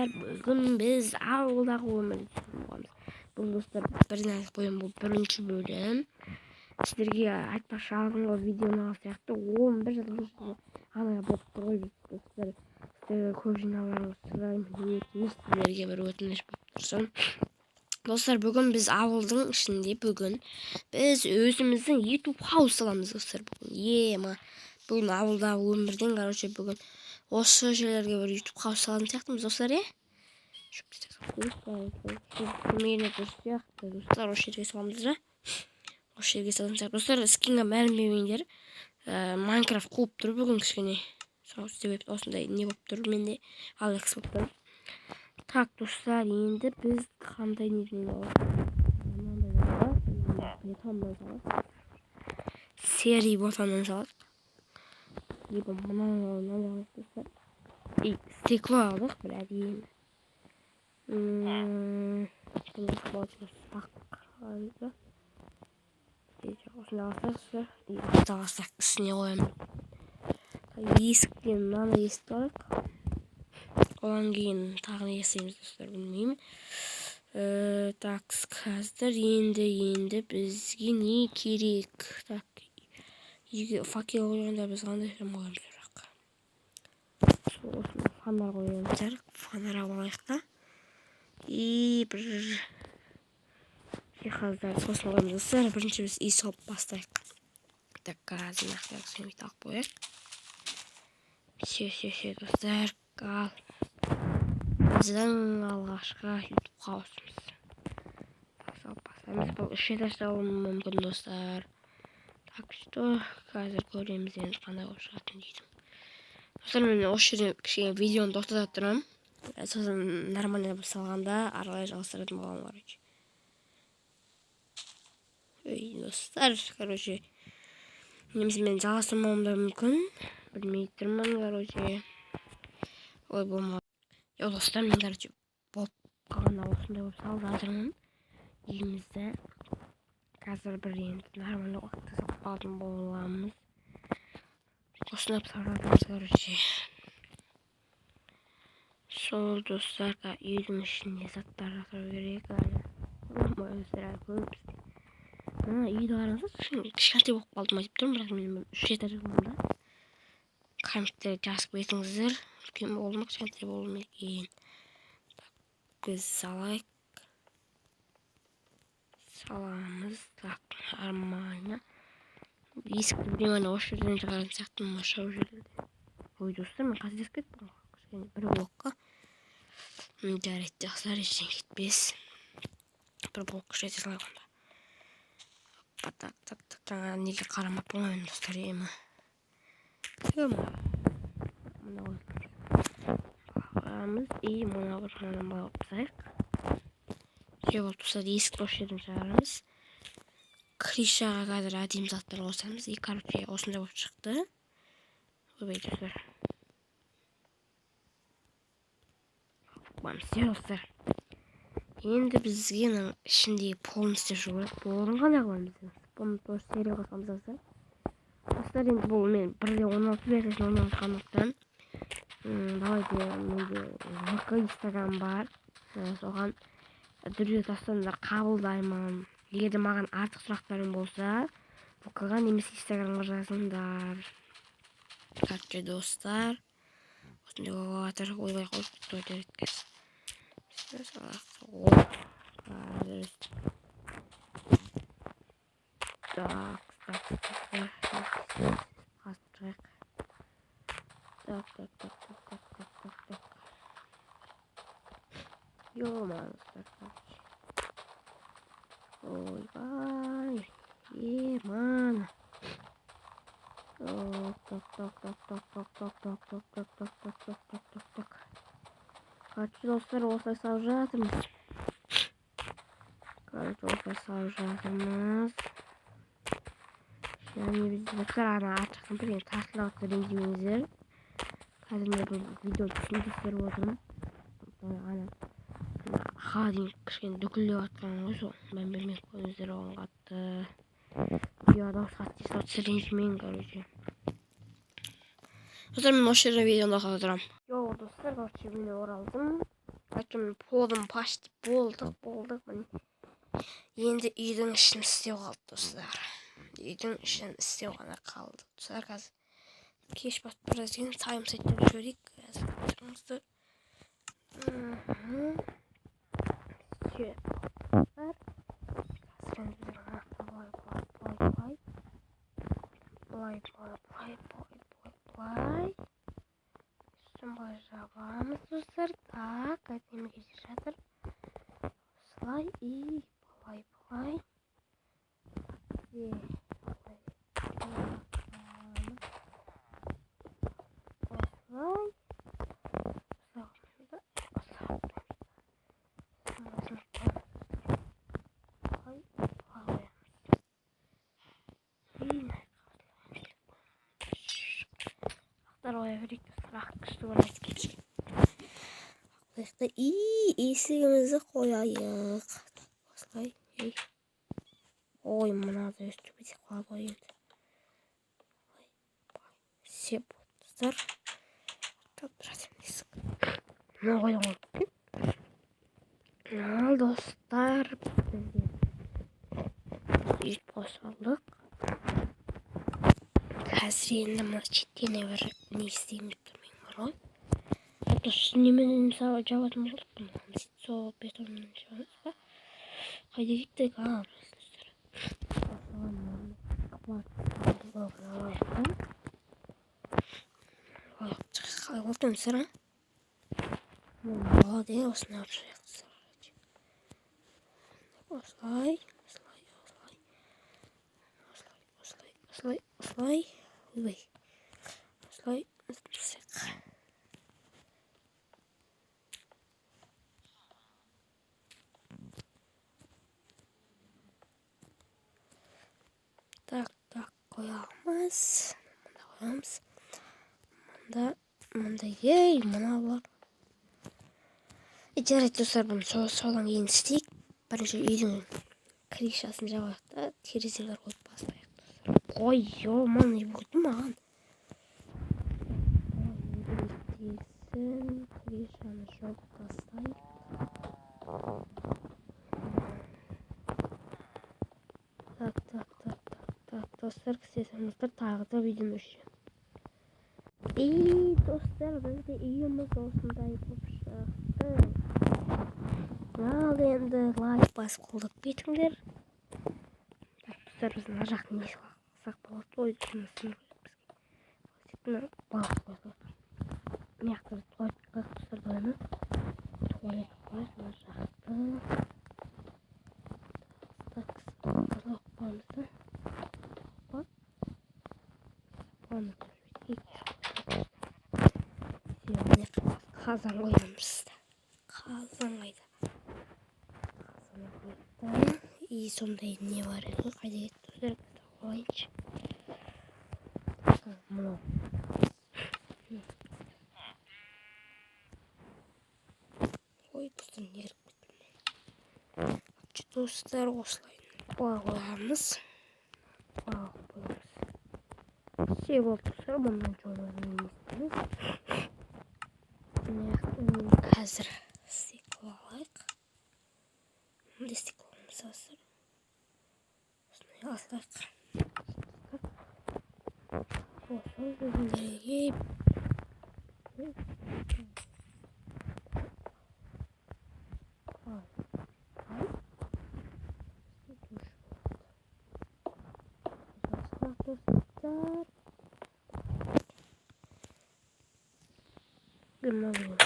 dostlar, bugün biz avluda olmalıyız. Bu dostlar birden koyun bu birinci bölüm. Sizlerge aytmak o videonu alsayaktı. 11 yıl hala bop koy dostlar. Sizlerge көп жиналарыңызды сұраймын. Sizlerge bir ötünüş болсын. Dostlar bugün biz avludың içinde bugün biz özümüzün YouTube house alamız dostlar bugün. Bugün avluda ömürden короче bugün осы жерlerге bir YouTube house алатын сияқтымыз достар, Şu мені дұрыс сияқты достар, осы жерге саламыз да. Осы жерге салатын сияқты достар, скинге мәлім бермеңдер. Майнкрафт қуып тұр бүгін кішкене. Себеп осындай не болып тұр, менде Алекс болып тұр. Так достар, енді біз қандай неден серий ботанын салады. Либо мынаны достар. Стекло алдық, бір әдейі. Bunu kapatıyoruz. Bakaydı. Osuna basarsa dağılsak üstüne koyalım. Eskiden nana istedik. Olan giyin tağını yeseyimiz dostlar, bilmeyeyim. Tak қазір енді бізге не керек? Так, факел қойғанда біз қандай film қоямыз бірақ. Осында фонар қоямыз. Фонар алайық та. И бір жиһаздар сосын қоямыз достар. Бірінші біз үй салып бастайық. Так, газын ақтайық, сөйтіп тағып қояйық. Все достар, ал. Біздің алғашқы YouTube хаусымыз. Салып бастаймыз. Бұл үш этажда болуы мүмкін достар. Так что қазір көреміз енді қандай болып шығатынын деймін. Достар, мен осы жерде кішкене видеоны тоқтатып тұрамын. Сосын нормально бір салғанда аралай жалғастыратын боламын, короче. Достар, короче, немесе мен жалғастырмауым да мүмкін. Білмей тұрмын, короче. Ой, болмады. Достар, мен, короче, болып қалғанда осындай болып салып жатырмын. Үйімізді қазір бір енді нормально уақытта салып қалатын боламыз. Осындай салып жатырмыз, короче. Сол достар, үйдің ішінде заттар жасау керек. Үйді қараңыздар, кішкентай болып қалдым айтып тұрмын, бірақ мен 3 этаж болдым да. Комментте жазып кетіңіздер. Үлкен болды ма, кішкентай болды ма екен. Біз салайық. Саламыз. Так, нормально. Есікті біреуіне осы жерден шығаратын сияқтымын, осы жерде. Ой, достар, мен қателесіп кеттім. Кішкене бір блокқа. Жарайды, достар, ештеңе кетпес. Бір блокқа жете салғанда. Так, неге қарамап болмайын достар, емі. Мына қоямыз. И мына бір қанадан бағып тұрайық. Все болып тұрса, есікті осы жерден шығарамыз. Кришаға қазір әдейім заттар қосамыз. И, короче, осындай болып шықты. Ойбай, достар. Все, достар. Енді бізге ішінде полын істеп жүріп, болын қандай қоямыз. Бұны тоже серия қосамыз, достар. Достар, енді бұл мен бірде 16 версиясын ойнап жатқандықтан. Давайте, менде ВК Инстаграм бар. Соған дүрге тастандар қабылдаймын. Егер де маған артық сұрақтарың болса, ВК-ға немесе Инстаграмға жазыңдар. Короче, достар. Осындай олатыр, ойбай қойып той дәреткіз. Так. Ойбай, еман. Так. Короче, достар, осылай салып жатырмыз. Және біз достар, ана артықтан бірден тартылып атты ренжімеңіздер. Қазір мен бұл видеоны түсіндіріп отырмын. Ана қағазын кішкене дүкілдеп атқан ғой, сол. Мен бермей қойыңыздар оған қатты. Видео дауыс қатты естіп ренжімең, короче. Достар, мен осы жерден видеоны тоқтатып отырамын. Достар, короче, мен оралдым. Bakın polum paştı bulduk. Енді үйдің ішін істеу қалды достар. Үйдің ішін істеу ғана қалды. Достар қазір кеш батып бара жатқан тайм сеттеп жіберейік. Тұрыңыздар. Былай жабамыз достар. Так, әдемі келе жатыр. Осылай и былай. Есігімізді қояйық. Осылай. Ой, мынада өстіп кете қалады ғой енді. Все достар. Мына қойдан қойып ал достар, үйіп қосалдық. Қазір енді мына шеттен бір не істеймін деп тұрмайын бар ғой. Немен мысалы жабатын болдық. Сол бетонмен жабамыз ба? Қайда кеттік? Қалай болды өмсір, молодец, осыны өтірек. Осылай. Ой. Осылай. Так, қоямыз. Мында ей, мына бар. Жарайды достар, бұны содан кейін істейік. Бірінші үйдің крышасын жабайық та, терезелер қойып бастайық достар. Ой, маған не болды маған? Крышаны жауып тастайық. Так, достар, күтесіңіздер, тағы да видеоны өшірем. Достар, бізде үйіміз осындай болып шықты. Ал енді лайк басып қолдап кетіңдер. Достар, біздің ар жақтың не қылсақ болады ғой, жұмысын бізге балық қойып. Мына жақта туалет қойып достар, дойны. Туалет қойып, ар жақты. Қазан қоямыз. Қазан қайда? И сондай не бар еді. Қайда кетті? Қойыншы. Мұнау. Ой, достар, не кіріп кетті. Достар, осылай қоямыз. Все болды достар, бұның жолын еместіміз. Қазір стекло алайық. Мұнда стекломыз асыр. Осынай алайық. Осы өзіндерге достар. Гимназия.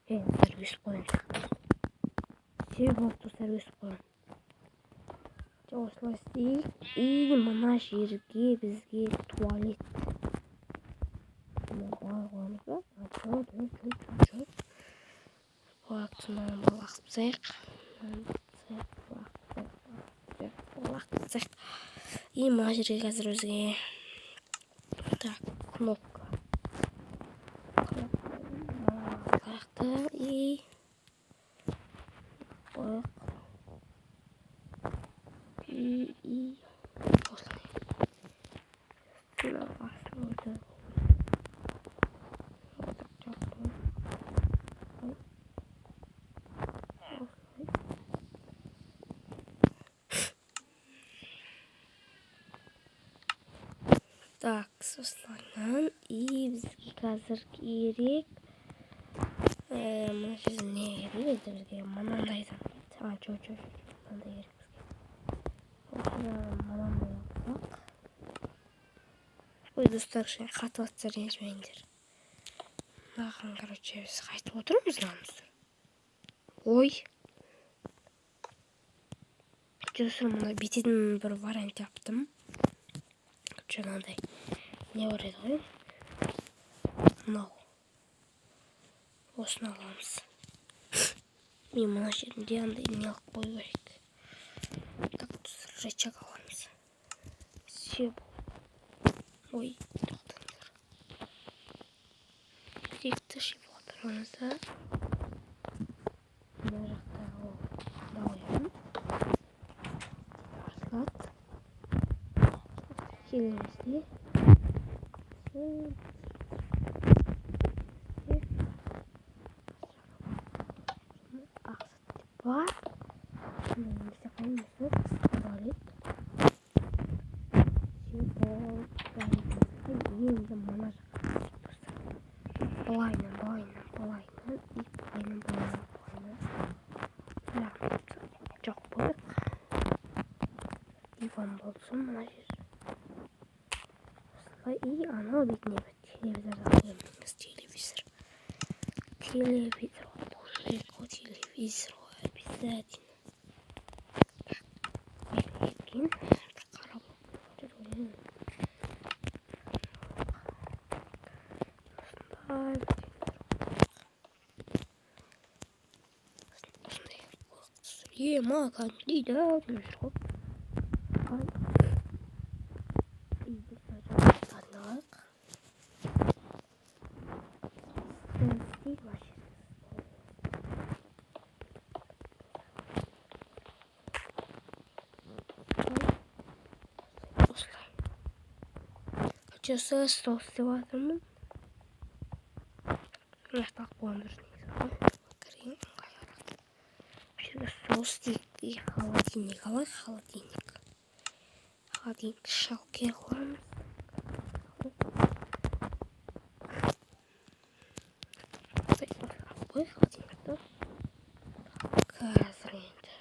Сервис поинт. Все болды сервис поинт. Осылай істейік. И мына жерге бізге туалет. И мына жерге қазір өзге так, кнопка. И Так, составляем. И қазір керек. Мына жерде не керек? Бізге мынандай зат. Мынандай керек бізге. Мынандай алсақ. Ой, достар, шай қатыватса ренжімеңдер. Маған, короче, біз қайтып отырмыз намыздар. Ой. Достар, мына бететін бір вариант таптым. Жаңағыдай не бар еді ғой? Мынау. Осыны аламыз. Мен мына жерінде андай не алып қою керек. Так, достар, рычаг аламыз. Все болды. Ой, тоқтаңдар. Керекті шифрларымызды мына жақтағы қоямын. Бастап келеміз де. Var. Mesela kaymıyorsun. Tuvalet. Yeniden bana balayla. Çok balık. Divan olsun bana yer. Aslında iyi ana bitmiyor. Televizor alıyoruz. Televizor. Televizor. Обязательно. Блин, ема кандида жүріп Часы стол істеп жатырмын. Жастақ қуандырып кірген ыңғайлырақ. Жерге стол істейік. Холодильник алайық, холодильник. Холодильник шалкер қоямыз. Қой холодильникті. Қазір енді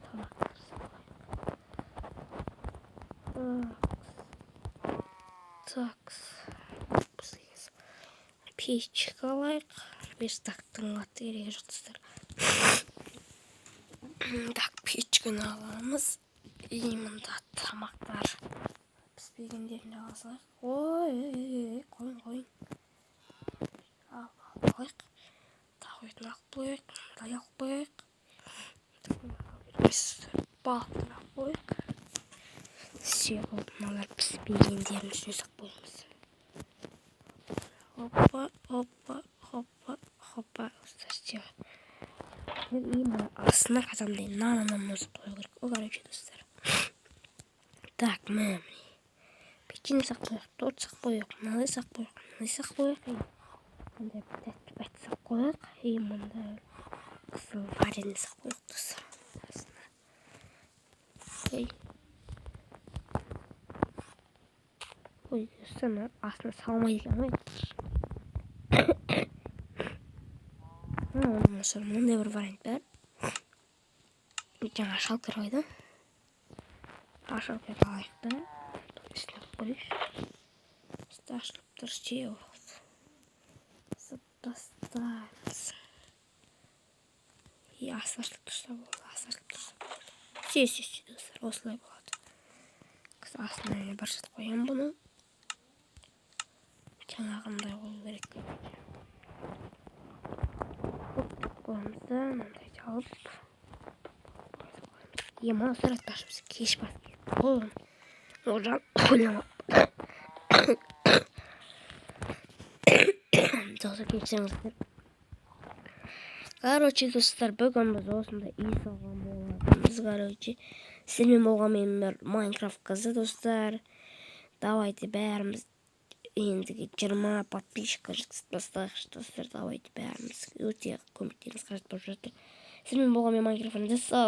тамақтар такс. Печка алайық. Бестақтың аты керек жатсыздар. Так, печканы аламыз. И мында тамақтар піспегендерін алайық. Ой, қойын. Алайық. Тағуетін алып қойық. Мындай алып қойық. Балтын алып қойық. Все болды, мыналар піспегендерін сөзіп қойымыз. Хопа. Все. И астына қазандай нанымыз қою керек. Короче, достар. Так, міне. Печенье сақ қойық, торт сақ қойық, мынандай сақ қойық. Мындай тәтті сақ қойық. И мындай қызыл вареный сақ қойық, достар. Ой, достар, астына салмайды екен ғой. Мынандай бір вариант бар. Жаңа шалкер қойды. Шалкер алайық та. Үстіне қойыш. Ашылып тұр, ше болады. Тастаймыз. И ашылып тұрса болды. Се, достар, осылай болады. Астына бір жат қоям бұны. Жаңағындай болу керек. Қойымызда мынандай алып. Ема сұратпашы біз кеш бас келіп. Олжан ойламап. Жоқса кешіріңіздер. Короче, достар, бүгін біз осында үй салған боламыз. Короче, сіздермен болған мен Майнкрафт қызы, достар. Давайте бәріміз ендігі 20 подписчикқа жеткізіп, достар, давайте бәріміз өте көмектеріңіз қажет болып жатыр. Сіздермен болған мен Майнкрафт